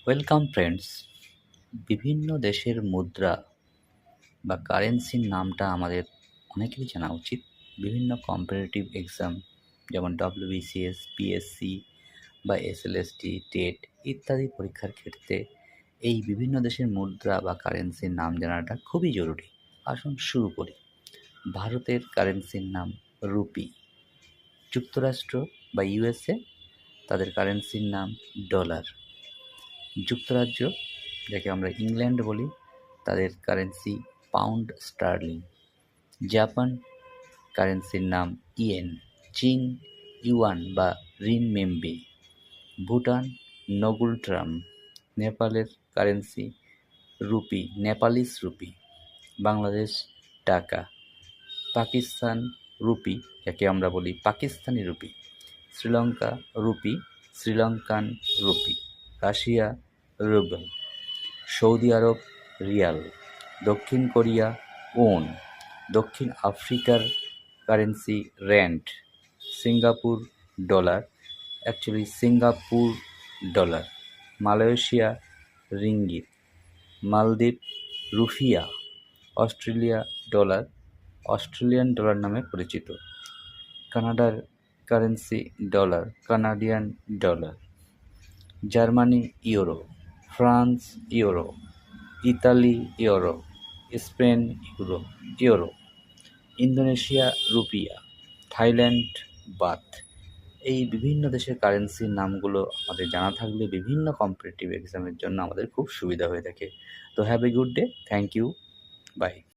Welcome friends. বিভিন্ন দেশের মুদ্রা বা কারেন্সির নামটা আমাদের অনেকেরই জানা উচিত। বিভিন্ন কম্পারেটিভ এক্সাম যেমন ডব্লিউবিসিএস, পিএসসি বা এসএলএসটি, টেট ইত্যাদি পরীক্ষার ক্ষেত্রে এই বিভিন্ন দেশের মুদ্রা বা কারেন্সির নাম জানাটা খুবই জরুরি। আসুন শুরু করি। ভারতের কারেন্সির নাম রুপি। যুক্তরাষ্ট্র বা ইউএসএ, তাদের কারেন্সির নাম ডলার। যুক্তরাজ্য, যাকে আমরা ইংল্যান্ড বলি, তাদের কারেন্সি পাউন্ড স্টার্লিং। জাপান, কারেন্সির নাম ইয়েন। চীন, ইউয়ান বা রিনমেনবি। ভুটান, নগুলট্রাম। নেপালের currency rupee, Nepalese rupee. Bangladesh taka. Pakistan rupee, যাকে আমরা বলি Pakistani rupee. Sri Lanka rupee, Sri Lankan rupee. Russia ruble. Saudi Arab riyal. দক্ষিণ কোরিয়া ওন। দক্ষিণ আফ্রিকার currency rand. Singapore dollar, actually Singapore dollar. Malaysia ringgit. মালদ্বীপ rufiyaa. Australia dollar, Australian dollar নামে পরিচিত। কানাডার currency dollar, Canadian dollar. Germany euro. France euro. Italy euro. Spain euro. Indonesia rupiah. Thailand baht. এই বিভিন্ন দেশের কারেন্সির নামগুলো আমাদের জানা থাকলে বিভিন্ন কম্পিটিটিভ এক্সামের জন্য আমাদের খুব সুবিধা হয়ে থাকে। তো have a good day, thank you, by.